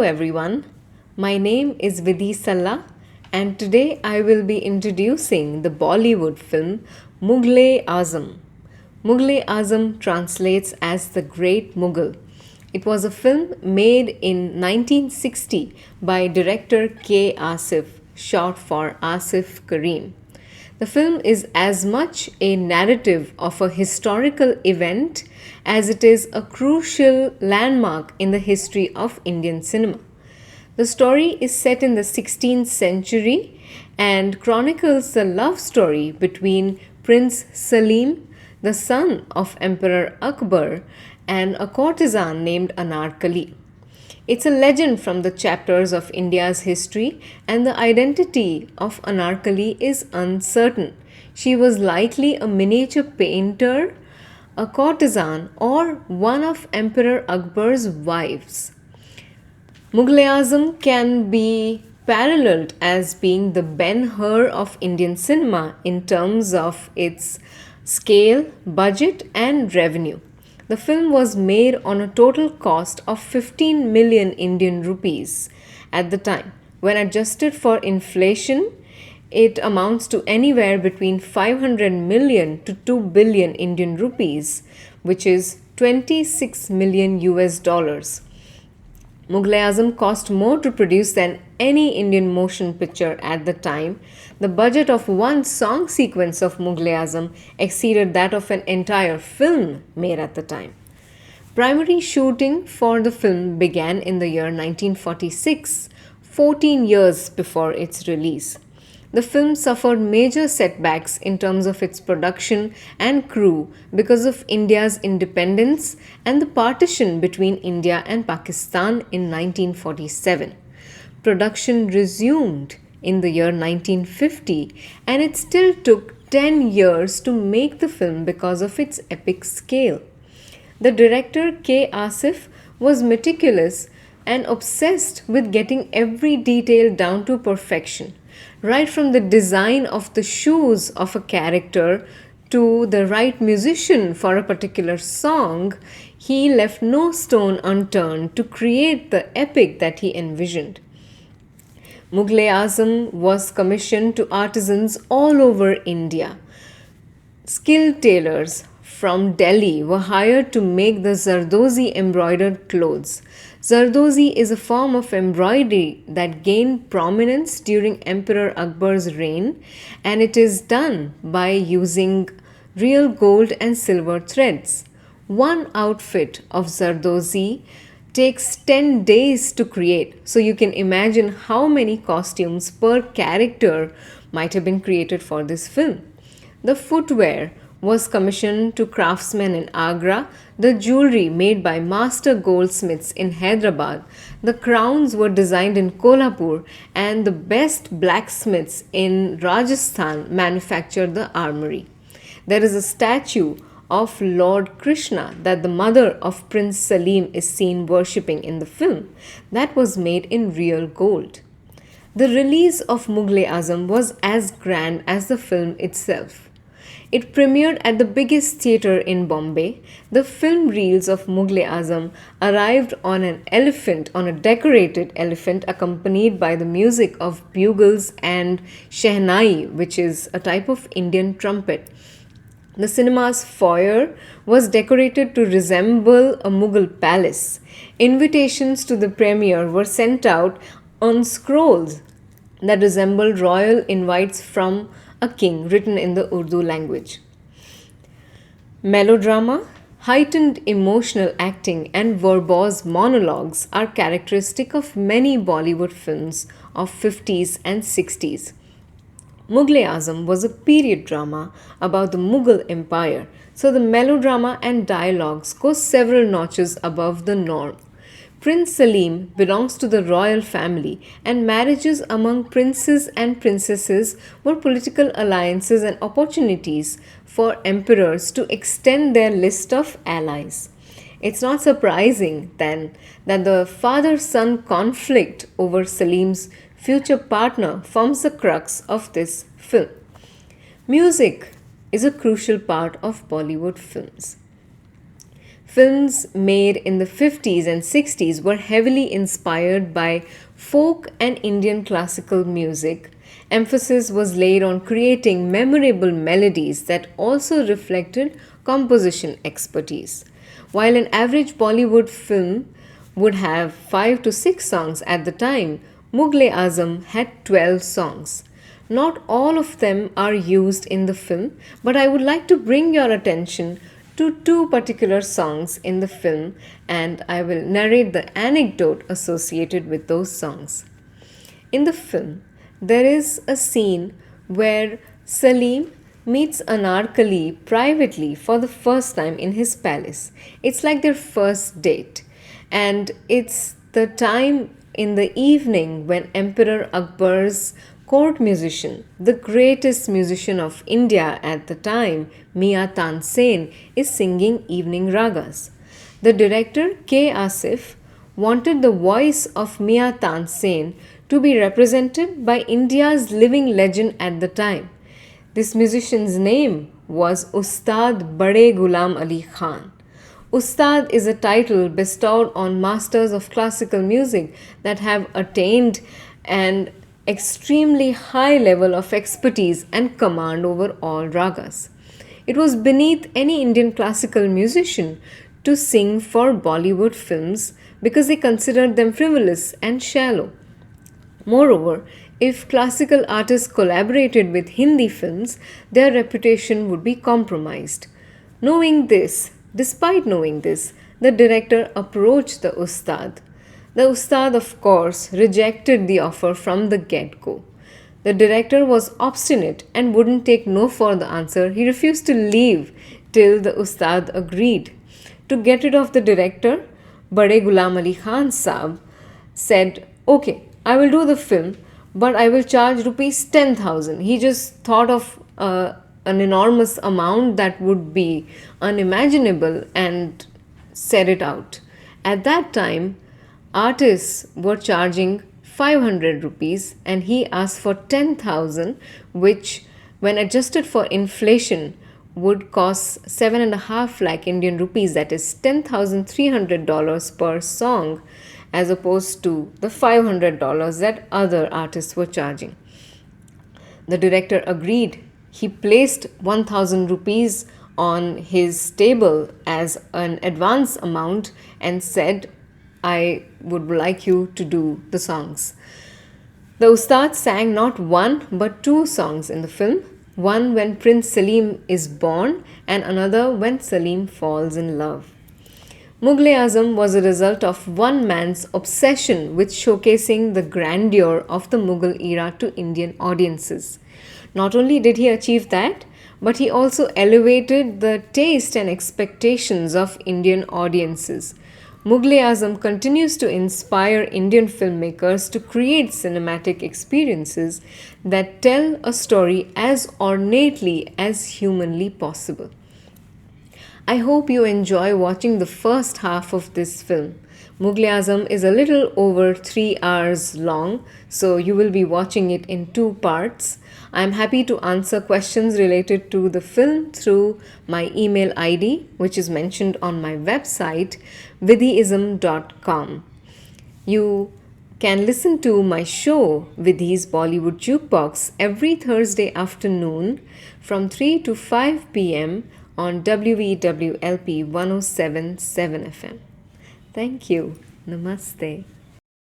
everyone. My name is Vidhi and today I will be introducing the Bollywood film Mughal-E-Azam. Mughal-E-Azam translates as The Great Mughal. It was a film made in 1960 by director K. Asif, short for Asif Kareem. The film is as much a narrative of a historical event as it is a crucial landmark in the history of Indian cinema. The story is set in the 16th century and chronicles the love story between Prince Salim, the son of Emperor Akbar, and a courtesan named Anarkali. It's a legend from the chapters of India's history, and the identity of Anarkali is uncertain. She was likely a miniature painter, a courtesan, or one of Emperor Akbar's wives. Mughal-E-Azam can be paralleled as being the Ben-Hur of Indian cinema in terms of its scale, budget, and revenue. The film was made on a total cost of 15 million Indian rupees at the time. When adjusted for inflation, it amounts to anywhere between 500 million to 2 billion Indian rupees, which is 26 million US dollars. Mughal-E-Azam cost more to produce than any Indian motion picture at the time. The budget of one song sequence of Mughal-E-Azam exceeded that of an entire film made at the time. Primary shooting for the film began in the year 1946, 14 years before its release. The film suffered major setbacks in terms of its production and crew because of India's independence and the partition between India and Pakistan in 1947. Production resumed in the year 1950 and it still took 10 years to make the film because of its epic scale. The director K. Asif was meticulous and obsessed with getting every detail down to perfection. Right from the design of the shoes of a character to the right musician for a particular song, he left no stone unturned to create the epic that he envisioned. Mughal-E-Azam was commissioned to artisans all over India. Skilled tailors from Delhi were hired to make the Zardozi embroidered clothes. Zardozi is a form of embroidery that gained prominence during Emperor Akbar's reign, and it is done by using real gold and silver threads. One outfit of Zardozi takes 10 days to create, so you can imagine how many costumes per character might have been created for this film. The footwear was commissioned to craftsmen in Agra, the jewelry made by master goldsmiths in Hyderabad, the crowns were designed in Kolhapur, and the best blacksmiths in Rajasthan manufactured the armory. There is a statue of Lord Krishna that the mother of Prince Salim is seen worshipping in the film. That was made in real gold. The release of Mughal-E-Azam was as grand as the film itself. It premiered at the biggest theatre in Bombay. The film reels of Mughal-E-Azam arrived on a decorated elephant accompanied by the music of bugles and shehnai, which is a type of Indian trumpet. The cinema's foyer was decorated to resemble a Mughal palace. Invitations to the premiere were sent out on scrolls that resembled royal invites from a king written in the Urdu language. Melodrama, heightened emotional acting, and verbose monologues are characteristic of many Bollywood films of 50s and 60s. Mughal-E-Azam was a period drama about the Mughal Empire, so the melodrama and dialogues go several notches above the norm. Prince Salim belongs to the royal family, and marriages among princes and princesses were political alliances and opportunities for emperors to extend their list of allies. It's not surprising then that the father son conflict over Salim's future partner forms the crux of this film. Music is a crucial part of Bollywood films. Films made in the 50s and 60s were heavily inspired by folk and Indian classical music. Emphasis was laid on creating memorable melodies that also reflected composition expertise. While an average Bollywood film would have 5 to 6 songs at the time, Mughal-E-Azam had 12 songs. Not all of them are used in the film, but I would like to bring your attention to two particular songs in the film, and I will narrate the anecdote associated with those songs. In the film, there is a scene where Salim meets Anarkali privately for the first time in his palace. It's like their first date, and it's the time in the evening when Emperor Akbar's court musician, the greatest musician of India at the time, Mia Tansen, is singing evening ragas. The director K. Asif wanted the voice of Mia Tansen to be represented by India's living legend at the time. This musician's name was Ustad Bade Ghulam Ali Khan. Ustad is a title bestowed on masters of classical music that have attained an extremely high level of expertise and command over all ragas. It was beneath any Indian classical musician to sing for Bollywood films because they considered them frivolous and shallow. Moreover, if classical artists collaborated with Hindi films, their reputation would be compromised. Despite knowing this, the director approached the Ustad. The Ustad, of course, rejected the offer from the get go. The director was obstinate and wouldn't take no for the answer. He refused to leave till the Ustad agreed. To get rid of the director, Bade Ghulam Ali Khan Saab said, "Okay, I will do the film, but I will charge rupees 10,000. He just thought of an enormous amount that would be unimaginable and said it out. At that time, artists were charging 500 rupees and he asked for 10,000, which, when adjusted for inflation, would cost 7.5 lakh Indian rupees, that is $10,300 per song, as opposed to the $500 that other artists were charging. The director agreed. He placed 1,000 rupees on his table as an advance amount and said, "I would like you to do the songs." The Ustad sang not one but two songs in the film, one when Prince Salim is born and another when Salim falls in love. Mughal-E-Azam was a result of one man's obsession with showcasing the grandeur of the Mughal era to Indian audiences. Not only did he achieve that, but he also elevated the taste and expectations of Indian audiences. Mughal-E-Azam continues to inspire Indian filmmakers to create cinematic experiences that tell a story as ornately as humanly possible. I hope you enjoy watching the first half of this film. Mughal-E-Azam is a little over 3 hours long, so you will be watching it in two parts. I am happy to answer questions related to the film through my email ID, which is mentioned on my website, vidhiism.com. You can listen to my show, Vidhi's Bollywood Jukebox, every Thursday afternoon from 3 to 5 p.m. on WVWLP 107.7 FM. Thank you. Namaste.